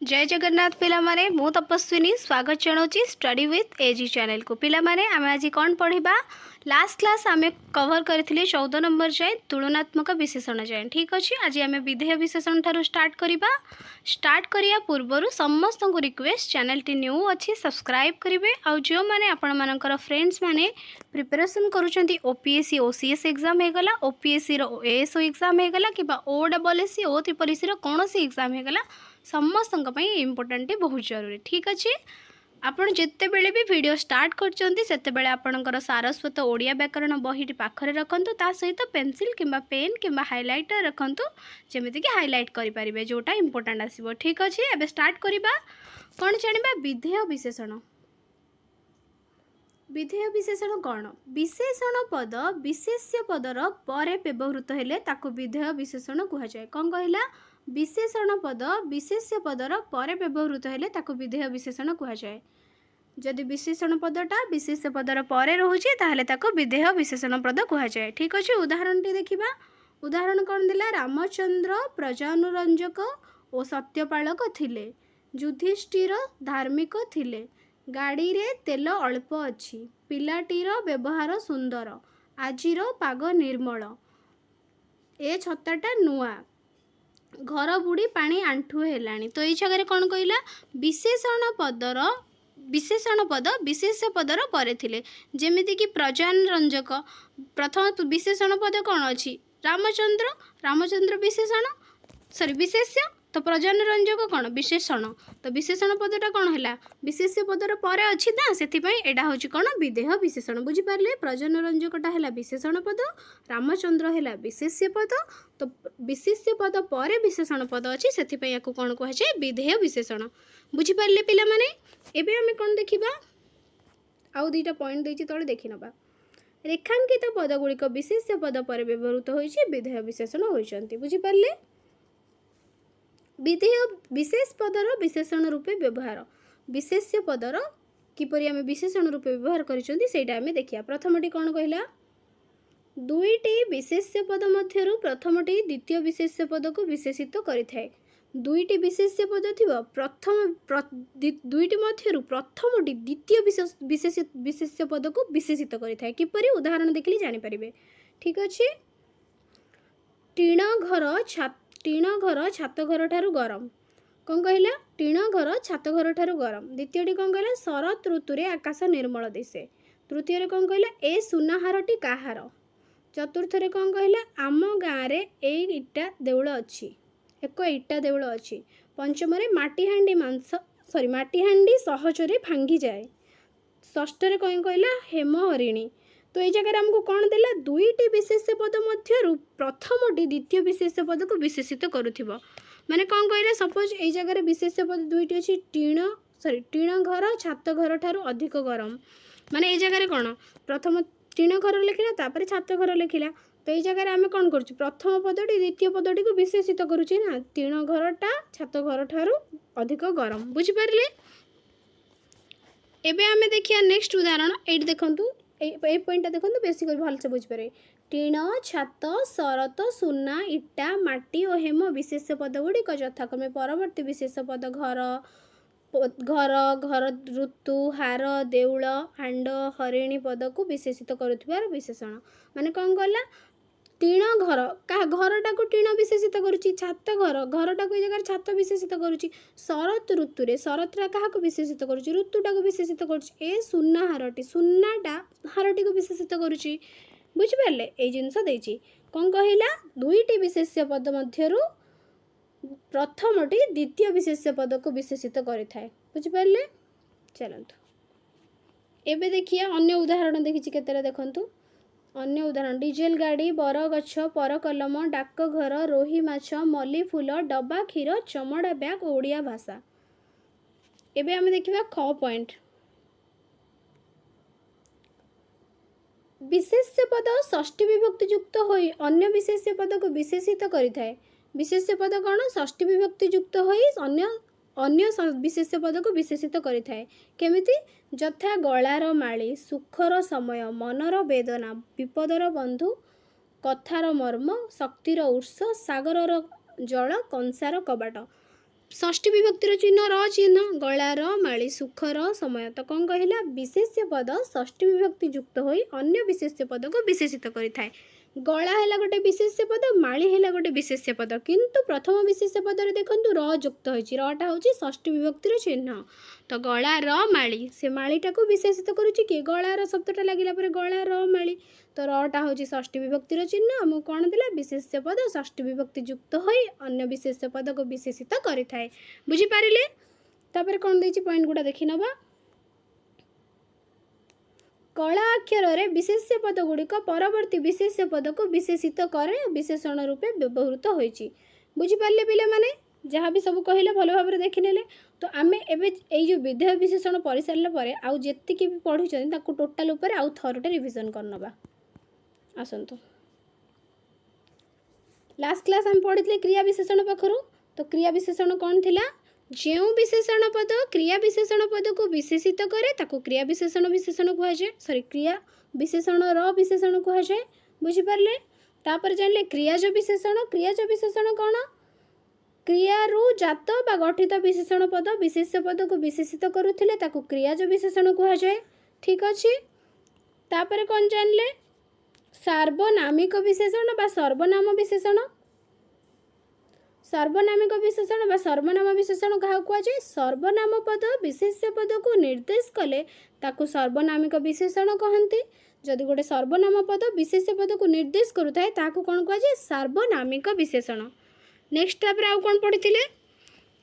जय जगन्नाथ पिला माने मु तपस्विनी स्वागत जनाऊँगी स्टडी विथ एजी चैनल को। पिला माने आमे आज कौन पढ़ा लास्ट क्लास आमे कवर करथिले 14 नंबर जाए तुलनात्मक विशेषण जाए। ठीक अच्छे आज आमे विधेय विशेषण ठारू स्टार्ट करिया पूर्वर समस्त को रिक्वेस्ट चैनल टी न्यू अच्छी सब्सक्राइब करेंगे। आउ जो मैंने आपण मानकर फ्रेंड्स माने प्रिपरेशन करुँच ओपीएससी ओसीएस एग्जाम होगला ओपीएससी एएसओ एग्जाम होगला कि ओडब्ल्यूएससी ओ त्रिपरीसी कौन सी एग्जाम होगला समस्त इम्पोर्टाट बहुत जरूरी। ठीक अच्छे आपण जिते बेले भी वीडियो स्टार्ट करते आपणकर सारस्वत ओडिया व्याकरण बही पाखरे रखंतु ता सहित पेंसिल किंबा पेन किंबा हाइलाइटर रखंतु जेमिति कि हाइलाइट करें जोटा इम्पोर्टाट आसीबो। ठीक अच्छे एबे स्टार्ट करिबा कौन जानिबा विधेय विशेषण। विधेय विशेषण कौन विशेषण पद विशेष्य पदर परे व्यवहृत हेले ताकू विधेय विशेषण कह जाए। कौन कहला विशेषण पद विशेष्य पदर परे व्यवहृत हेले ताकू विधेय विशेषण कह जाए। जदि विशेषण पदटा विशेष्य पदर परे रोचे ताहले ताकू विधेय विशेषण पद कह जाए। ठीक अच्छे उदाहरण टी देखिबा। उदाहरण कौन देला रामचंद्र प्रजानुरंजक और सत्यपालक थिले। युधिष्ठिर धार्मिक थिले। गाड़ी रे तेल अल्प अच्छी। पिलाटीर व्यवहार सुंदर। आजिर पाग निर्मल। ए छताटा नुआ। घर बुड़ी पानी आंठु हेलाणी। तो ये जगह कौन कहला विशेषण पद विशेष्य पदर परे थिले जेमिति कि प्रजानुरंजक प्रथम विशेषण पद कौन अच्छी रामचंद्र विशेष्य तो प्रजानुरंजक कौन विशेषण तो विशेषण पदटा कौन है विशेष्य पदर परे अच्छी ना से एटा हूँ कौन विधेय विशेषण बुझिपारे। प्रजानुरंजकटा है विशेषण पद रामचंद्र है विशेष्य पद तो विशेष्य पद पर विशेषण पद अच्छी से कौन कहुए विधेय विशेषण बुझिपारे पिला माने। एबे आमे कौन देखिबा आउ दुईटा पॉइंट देछि तळे देखि नबा। रेखांकित पदगुड़िक विशेष्य पद पर व्यवहृत होइछि विधेय विशेषण होइछन्ति बुझिपारे। विधेय विशेष पदर विशेषण रूपे व्यवहार विशेष्य पदर किपरि आमे विशेषण रूपे व्यवहार करिसंती सेटा आमे देखिया। प्रथमटी कौन कहला दुईटी विशेष्य पद मध्यरु प्रथमटी द्वितीय विशेष्य पद को विशेषित करिथाय। दुईटी विशेष्य पद थिबो दुईटी मध्यरु प्रथमटी द्वितीय विशेष्य पद को विशेषित करिथाय किपरि उदाहरण देखिले जानि परिबे। ठीक अछि टीण घर छात घर ठारू गरम। कौन कहला टीण घर छात घर ठारू गरम। द्वितीयटी कौन कहला शरत ऋतु रे आकाश निर्मल दिशे। तृतीय कौन कहला ए सुनाहारटी काहार। चतुर्थ कौन कहला आम गाँव रे एक देउल अच्छी। पंचम माटी सहजरे भांगी जाए। षष्ठ कौन कहला हेम हरिणी। तो ये जगह हमको कौन देला दुईटी विशेष्य पद मध्यरु प्रथमटी द्वितीय विशेष्य पद को विशेषित करुथिबो माने कौन कहले सपोज ये जगह विशेष्य पद दुईटी अच्छी टीण घर छात घर ठारू अधिक गरम माने ये जगह कौन प्रथम टीण घर लिखिला तापर छात घर लिखिला। तो ये जगह आम कौन कर प्रथम पदटी द्वितीय पदटी को विशेषित करुचे ना टीण घरटा छात घर ठारू अधिक गरम बुझिपारे। एबे आमे देखिया नेक्स्ट उदाहरण ये देखंतु ए पॉइंट देखो बेसी भलसे बुझिपारे। टीण छात शरत सुना इटा माटी और हेम विशेष्य पद गुड़िक यथाक्रमे परवर्ती विशेष पद घर घर ऋतु हार देउल हांड हरिणी पद को विशेषित करुथिबार विशेषण माने कौन गला टीण घर क्या घरटा को टीण विशेषित करुच्ची छात घरटा को जगह छात विशेषित करुच्ची। शरत ऋतु रे शरतटा क्या विशेषित करुच्ची ऋतुटा को विशेषित करुच्ची। ए सुना हारटी सुनाटा हारटी को विशेषित करुच्ची बुझिपारे। ये जिनस देछि कौन कहला दुईटी विशेष्य पद मध्यरु प्रथमटी द्वितीय विशेष्य पद को विशेषित करिथाय बुझिपारे। चलंतु एबे देखिया अन्य उदाहरण देखिछि केतेला देखंतु। अन्य उदाहरण डीजेल गाड़ी बरगछ पर कलम डाकघर रोही माछ मल्ली फूल डब्बा क्षीर चमड़ा बैग ओडिया भाषा। एबे आमे देखिबा ख पॉइंट विशेष्य पद षष्ठी विभक्ति युक्त होई अन्य विशेष्य पद को विशेषित करिथाय। विशेष्य पद कौन षष्ठी विभक्ति युक्त होई अन्य विशेष्य पद को विशेषित करिथाय केमिति यथा गलार माली सुखर समय मनर वेदना विपदर बंधु कथार मर्म शक्तिर उत्स सागरर जल कंसार कबाट। षष्ठी विभक्तिर चिन्ह र चिन्ह गलार माली सुखर समय तो कौन कहला विशेष्य पद षष्ठी विभक्ति युक्त होई अन्य विशेष्य पद को विशेषित करिथाए। गला है गोटे विशेष्य पद माली है गोटे विशेष्य पद किंतु प्रथम विशेष्य पदर देखु र युक्त होती रटा हूँ षष्ठी विभक्तिर चिन्ह तो गला र माली से मालीटा को विशेषित करुच्ची किए गलार शब्दटा लगिला पर गला र माली तो रटा हूँ षष्ठी विभक्तिर चिन्ह आमको कौन देला विशेष्य पद षष्ठी विभक्ति युक्त होई अन्य विशेष्य पद को विशेषित करिथाए। बुझिपारे तापर कौन देछि पॉइंट गुड़ा देखि नबा कला अक्षर रे विशेष्य पद गुड़िक परवर्ती विशेष्य पद को विशेषित करे विशेषण रूपे व्यवहृत होइछि। बुझिपारे पिला माने जहाँ भी सब कहले भल भाव देखने तो आम एवं जो विधेय विशेषण पढ़ी सारा पर आउ जी भी पढ़ी टोटाल उपर आउ थरटे रिविजन करनबा। आसतु लास्ट क्लास आम पढ़ी क्रिया विशेषण पाखर तो क्रिया विशेषण कौन थिला जो विशेषण पद क्रिया विशेषण पद को विशेषित करे ताको क्रिया विशेषण कहुए सॉरी क्रिया विशेषण र विशेषण कहुए। बुझिपारे तापर जानले क्रियाज विशेषण कौन क्रिया रु जात बा गठित विशेषण पद विशेष्य पद को विशेषित करुथिले ताको क्रियाज विशेषण कहुए। ठीक अच्छे तापर कौन जानले सार्वनामिक विशेषण बा सर्वनाम विशेषण सर्वनामिक विशेषण बा सर्वनाम विशेषण क्या कहुए सर्वनाम पद विशेष्य पद को निर्देश कले ताको सर्वनामिक विशेषण कहती जदि गोटे सर्वनाम पद विशेष्य पद को निर्देश करुए ताको कौन कहुए सार्वनामिक विशेषण। नेक्स्ट तापर आउ कौन पढ़ी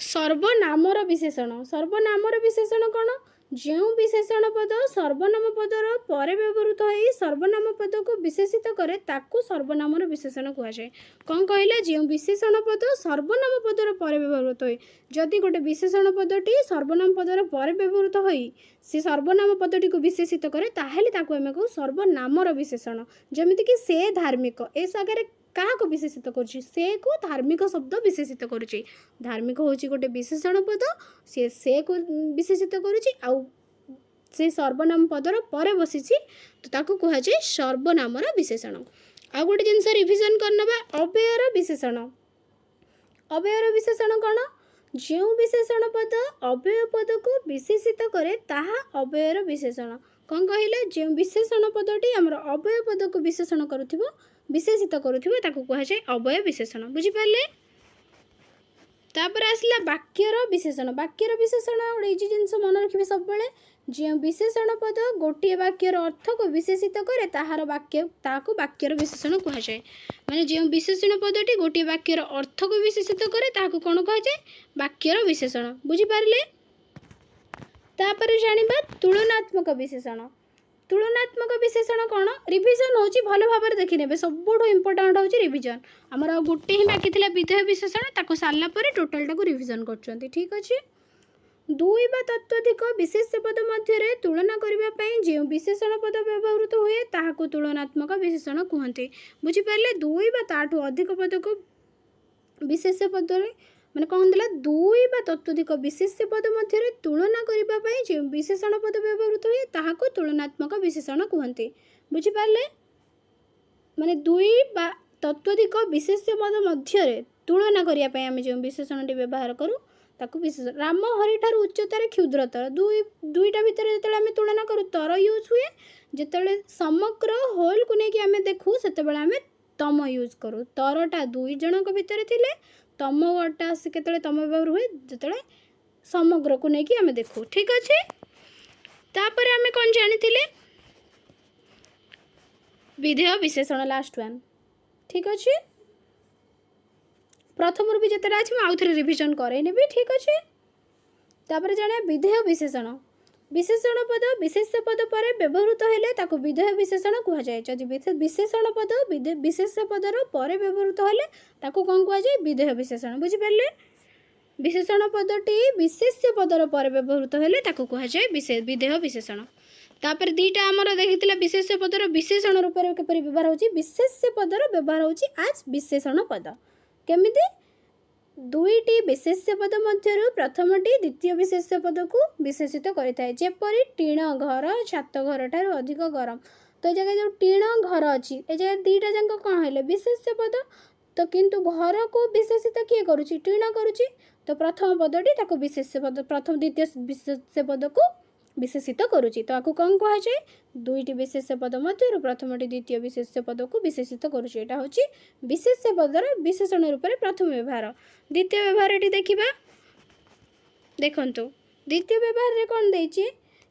सर्वनामर विशेषण कौन जो विशेषण पद सर्वनाम पदर पर व्यवहृत हो सर्वनाम पद को विशेषित करे ताकू सर्वनामर विशेषण कहुए। कौन कहला जो विशेषण पद सर्वनाम पदर पर व्यवहृत हो जदि गोटे विशेषण पदटी सर्वनाम पदर पर व्यवहृत हो से सर्वनाम पदटी को विशेषित करे ताहेले ताकू आमे कहू सर्वनामर विशेषण। जमितिक से धार्मिक ए आगे क्या को विशेषित करुच्ची से को धार्मिक शब्द विशेषित करुच्ची धार्मिक हूँ गोटे विशेषण पद से को विशेषित करुच्ची आउ से सर्वनाम पदर पर बसी तो ताको कहुए सर्वनामर विशेषण। आउ गोटे जिनस रिविजन करनबा अव्ययर विशेषण कौन जो विशेषण पद अव्यय पद को विशेषित करे ताहा अव्ययर विशेषण। कौन कहले जो विशेषण पदटी आमर अव्यय पद को विशेषण करुथिबो विशेषित करुथिबो ताको कहुए अव्यय विशेषण। बुझिपारे तापर आसला वाक्यर विशेषण गोटे जिनस मन रखिए सब बेले जो विशेषण पद गोटे वाक्यर अर्थ को विशेषित करे ताहार वाक्य ताको वाक्यर विशेषण कहुए माने जो विशेषण पदटी गोटे वाक्यर अर्थ को विशेषित करे ताको कौन कहुए वाक्यर विशेषण। बुझिपारे तापर जानिबा तुलनात्मक विशेषण कौन रिविजन होची भल भाव देखने सबुठ इम्पोर्टाट हूँ रिविजन आमर आ गोटे ही बाकी थिला विधेय विशेषण ताको सारला परे टोटालटा को रिविजन करछंती। ठीक अच्छे दुई बा तत्वधिक विशेष्य पद मध्य तुलना करने जो विशेषण पद व्यवहृत हुए ताहाको तुलनात्मक विशेषण कहते। बुझिपारे दुई बा ताठू अधिक पद को विशेष्य पद मैंने कौन देला दुई बा तत्वधिक विशेष्य पद मध्य तुलना करने जो विशेषण पद व्यवहृत हुए ताहाको तुलनात्मक विशेषण कहते। बुझिपारे माने दुई बा तत्वधिक विशेष्य पद मध्य तुलना करने आम जो विशेषण व्यवहार करूँ ताको विशेषण राम हरि ठार उच्चतार क्षुद्रतर दुईटा भितर जो आम तुलना करूँ तर यूज हुए जिते समग्र होल को लेकिन आम देखू से आम तम यूज करूँ तरटा दुई जन भितर थिले तमटा से केतले तम व्यवहार हुए जिते समग्र को लेकिन आम देखू। ठीक अच्छे तापर आम कौन जानी विधेय विशेषण लास्ट वन। ठीक अच्छे प्रथम भी जिते अच्छे आउ थे रिविजन करेनि भी। ठीक अच्छे तापर जाने विधेय विशेषण पद विशेष्य पद पर व्यवहृत हेले ताको विधेय विशेषण कहुए जदि विशेषण पद विशेष्य पदर पर व्यवहृत हेले ताको कौन कहुए विधेय विशेषण। बुझिपारे विशेषण पदटी विशेष्य पदर पर व्यवहृत हेले ताको कहुए विधेय विशेषण। तापर दीटा आमर देखिथिला विशेष्य पदर विशेषण रूप में किपरि व्यवहार होची विशेष्य पदर व्यवहार होची आज विशेषण पद केमिति दुईटी विशेष्य पद मध्य प्रथमटी द्वितीय विशेष्य पद को विशेषित करें जेपरी टीण घर छात घर ठार अधिक गरम तो जगह जो टीण घर अच्छी ए जगह दीटा जाक कौन है विशेष्य पद तो किंतु घर को विशेषित किए करुच्ची टीण करुच्ची तो प्रथम पदटी ताको विशेष्य पद प्रथम द्वितीय विशेष्य पद को विशेषित करुच्ची। तो आपको कौन कह जाए दुईटी विशेष्य पद मध्य प्रथमटी द्वितीय विशेष्य पद को विशेषित करुच्ची। एटा होची विशेष्य पदर विशेषण रूप में प्रथम व्यवहार। द्वितीय व्यवहार देखा देखंतु द्वितीय व्यवहार रे कौन देछि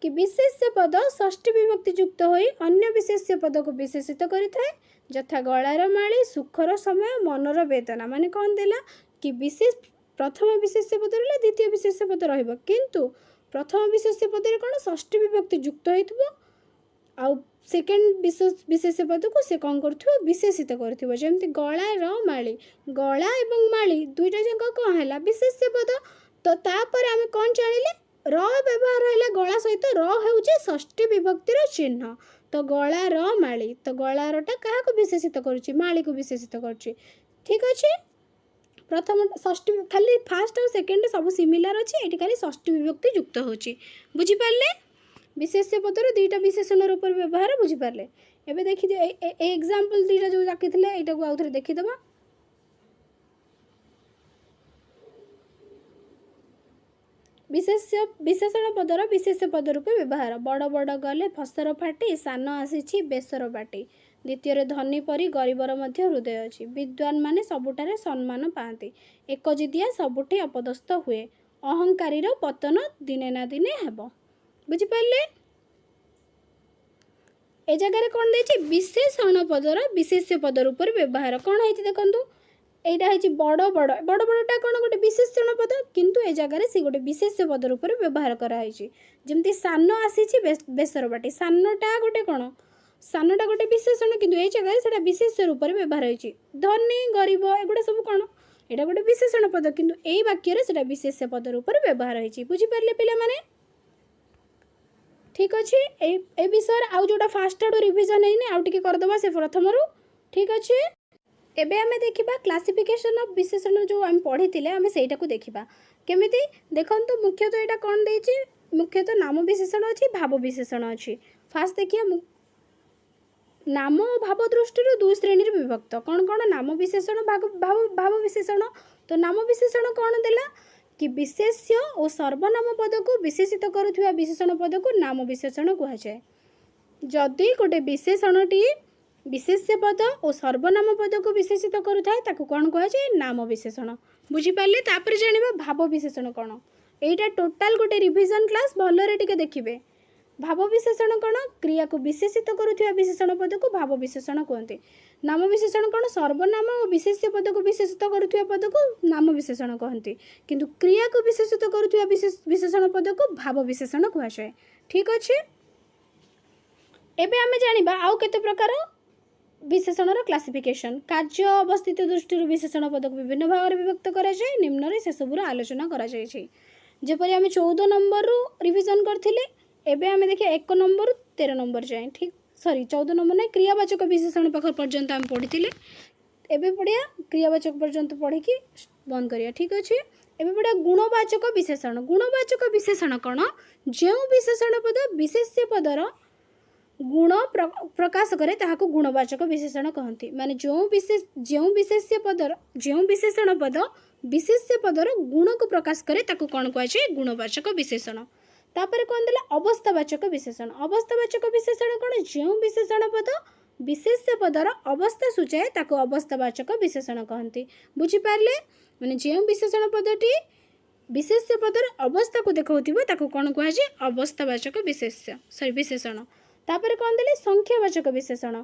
कि विशेष्य पद षष्ठी विभक्ति युक्त होई अन्य विशेष्य पद को विशेषित करिथाए यथा गଳାର माळी सुखर समय मनर वेदना। माने कौन देला कि विशेष प्रथम विशेष्य पद रे द्वितीय विशेष्य पद रहइबो किंतु प्रथम विशेष्य पद रे कौन षष्ठी विभक्ति युक्त होइथबो आउ सेकेंड विशेष्य पद को से कौन करथबो विशेषित करथबो। जेमति गଳାର माळी गଳା एवं माळी दुईटा जंक कौन हैला विशेष्य पद। तो तापर आम कौन जानिले र व्यवहार है गला सहित र होउचे षष्ठी विभक्तिर चिन्ह। तो गଳାର माळी तो गଳାरटा क्या विशेषित करुच्ची माळी को विशेषित करुच्ची। ठीक अच्छे प्रथम षष्ठी खाली फास्ट और सेकेंड सब सिमिलर अच्छे ये खाली षष्ठी विभक्ति युक्त होची। बुझिपारे विशेष्य पदर दुईटा विशेषण रूप व्यवहार बुझिपारे। एबे देखि एग्जांपल दुईटा जो डाकिथिले एटा को आउथरे देखिदबा। विशेषण पदर विशेष्य पद रूपे व्यवहार बड़ बड़ गले फसर फाटी सान आसी बेसर पाटी। द्वितीय धनी परी गरीबर मध्य हृदय अच्छी विद्वान माने सबुठारे सम्मान पाती एकजिदिया सबुठी अपदस्थ हुए अहंकारी पतन दिने ना दिने हेब। बुझिपारे ए जगह कौन देछि विशेषण पदर विशेष्य पद रूप व्यवहार कौन है देखु एटा है बड़ बड़ बड़ बड़टा कौन गोटे विशेषण पद किंतु ए जगह से गोटे विशेष्य पद रूप व्यवहार कराई जमती सान आसी बेसर बाटी सानटा गोटे कौन सानटा गोटे विशेषण किंतु ए जगह से विशेष्य रूप व्यवहार होती धनी गरीब एगुड़ा सब कौन एटा गोटे विशेषण पद किंतु ए वाक्य से विशेष्य पद रूप व्यवहार होती। बुझिपारे पिला माने ठीक अच्छे ए विषय आउ जोटा फास्ट आड़ रिविजन है आउ टिके करदबा से प्रथम रू। ठीक अच्छे एबे आमे देखिबा क्लासिफिकेशन ऑफ विशेषण जो आम पढ़ी आमे सेटा को देखिबा केमिति देखंतु मुख्यतः एटा कोन देछि मुख्यतः नाम विशेषण अछि भाव विशेषण अछि। फास्ट देखिया नाम और भाव दृष्टि दुई श्रेणी विभक्त कौन कौन नाम विशेषण भाव विशेषण। तो नाम विशेषण कौन देला कि विशेष्य और सर्वनाम पद को विशेषित करुवा विशेषण पद को नाम विशेषण कह जाए। जदि गोटे विशेषणटी विशेष्य पद और सर्वनाम पद को विशेषित करुए ताकू कौन कह जाए नाम विशेषण। बुझिपारे तापर जानिबा भाव विशेषण कौन एटा टोटाल गोटे रिविजन क्लास भलरे टिके देखिबे। भाव विशेषण कौन क्रिया को विशेषित करुवा विशेषण पद को भाव विशेषण कहते। नाम विशेषण कौन सर्वनाम और विशेष्य पद को विशेषित करुवा पद को नाम विशेषण कहते किंतु क्रिया को विशेषित करुवा विशेषण पद को भाव विशेषण कह जाए। ठीक अच्छे एबे आमे जानिबा आउ केते प्रकार विशेषण क्लासिफिकेशन कार्य अवस्थित दृष्टि विशेषण पद को विभिन्न भाग में विभक्त करा जाए निम्न से सबूर आलोचना करा जाए। जेपरि आमे 14 नंबर रु रिविजन करथिले एबे आमे देखिए 1 नंबर रु 13 नंबर जाए। ठीक सॉरी 14 नंबर नहीं क्रियावाचक विशेषण पाख पर्यंत आम पढ़ी एबे पढ़िया क्रियावाचक पर्यंत पढ़ी बंद करिया। ठीक अच्छे एबे पढ़िया गुणवाचक विशेषण कौन जो विशेषण पद विशेष्य पदर गुण प्रकाश करे ताहाको गुणवाचक विशेषण कहती। माने जो विशेष्य पदर जो विशेषण पद विशेष्य पदर गुण को प्रकाश करे ताको कौन कह जाए गुणवाचक विशेषण। तापर कौन देला अवस्थावाचक विशेषण कौन जो विशेषण पद विशेष्य पदर अवस्था सूचाए ताको अवस्थावाचक विशेषण कहती। बुझिपारे माने जो विशेषण पदटी विशेष्य पदर अवस्था को देखौथिबो ताको कौन कह जाए अवस्थावाचक विशेषण। तापर कौन देले संख्यावाचक विशेषण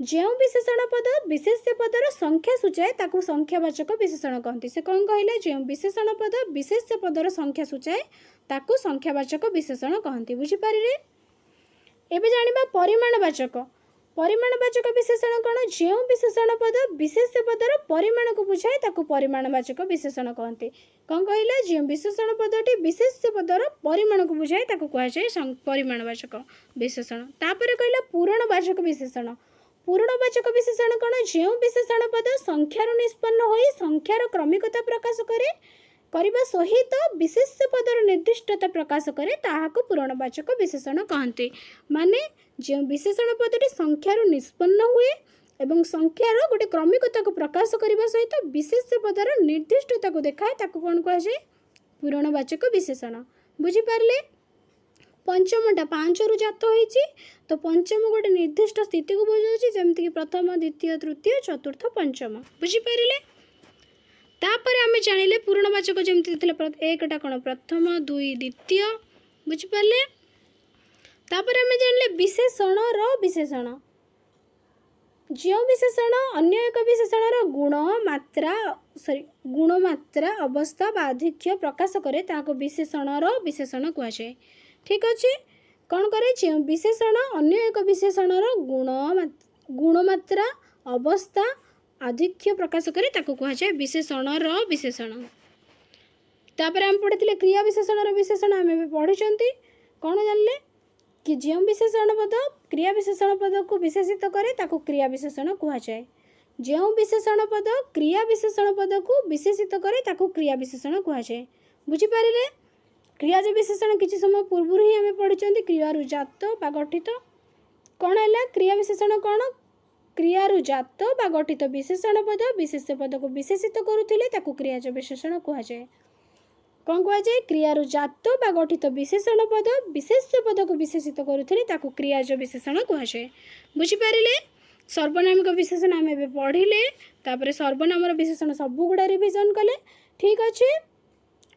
जो विशेषण पद विशेष्य पदर संख्या सूचाए ताकू संख्यावाचक विशेषण कहती। से कौन कहले जो विशेषण पद विशेष्य पदर संख्या सूचाए ताकू संख्यावाचक विशेषण कहती। बुझिपारे एबे जानिबा परिमाणवाचक विशेषण कौन जो विशेषण पद विशेष्य पदर परिमाण को बुझाए ताकू परिमाणवाचक विशेषण कहते। कौन कहला जो विशेषण पदटी विशेष्य पदर परिमाण को बुझाए ताकू कह जाए परिमाणवाचक विशेषण। तापर कहला पूरणवाचक विशेषण कौन जो विशेषण पद संख्यार निष्पन्न होई संख्यार क्रमिकता प्रकाश करे करबा सहित विशेष्य पदर निर्दिष्टता प्रकाश करे ताहाको पूरणवाचक विशेषण कहते। माने जो विशेषण पदटी संख्यार निष्पन्न हुए एवं संख्यार गोटे क्रमिकता को प्रकाश करने सहित विशेष्य पदर निर्दिष्टता को देखाए ताको कौन कहुए पूरणवाचक विशेषण बुझीपारे पंचमटा 5 रु जात होती तो पंचम गोटे निर्दिष्ट स्थिति को बुझाऊँ जमीक प्रथम द्वितीय तृतीय चतुर्थ पंचम बुझीपारे तापर आम जानिले पूरणवाचक जमी एकटा कौन प्रथम दुई द्वितीय बुझीपारे तापर आम जानिले विशेषण विशेषण जो विशेषण अन्य एक विशेषणर गुण मात्रा अवस्था बा आधिक्य प्रकाश करे ताको विशेषणर विशेषण कहुए ठीक अच्छे कौन करे जो विशेषण अन्य एक विशेषणर गुणमात्रा अवस्था आधिक्य प्रकाश करे ताको कहुए विशेषणर विशेषण तापर आम पढ़ी क्रिया विशेषणर विशेषण आम पढ़ी कौन जानले कि जो विशेषण पद क्रिया विशेषण पद को विशेषित करे ताको क्रिया विशेषण कहुए जो विशेषण पद क्रिया विशेषण पद को विशेषित करे ताको क्रिया विशेषण कहुए बुझीपारे क्रियाज विशेषण किसी समय पूर्व ही आम पढ़ी क्रियारु जात बा गठित कौन है क्रिया विशेषण कौन क्रियारु जात बा गठित विशेषण पद विशेष्य पद को विशेषित करुले ताको क्रियाज विशेषण कहुए कौन कहुए क्रियारु जात बा गठित विशेषण पद विशेष्य पद को विशेषित करुले ताको क्रियाज विशेषण कहुए बुझीपारे सर्वनामिक विशेषण आम ए पढ़िले तापर सर्वनामर विशेषण सबू गुड़ा रिविजन कले ठीक अच्छे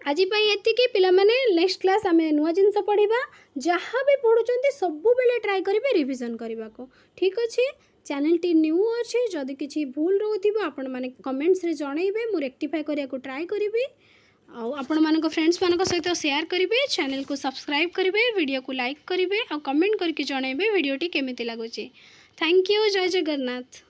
आज ये पिला माने नेक्स्ट क्लास आम नुआ जिनस पढ़ा जहाँ भी पढ़ुं सबु बेले ट्राए करेंगे रिविजन करने को ठीक अच्छे चैनल टी न्यू अच्छे जदि किसी भूल रोथ आपण मैंने कमेंट्स रे जनइबे मु रेक्टिफाई करने को ट्राए करी आपण मान फ्रेंड्स मान सहित शेयर करेंगे चैनल को सब्सक्राइब करेंगे वीडियो को लाइक करेंगे और कमेंट करके जनइबे वीडियोटी केमिति लगुच थैंक यू जय जगन्नाथ।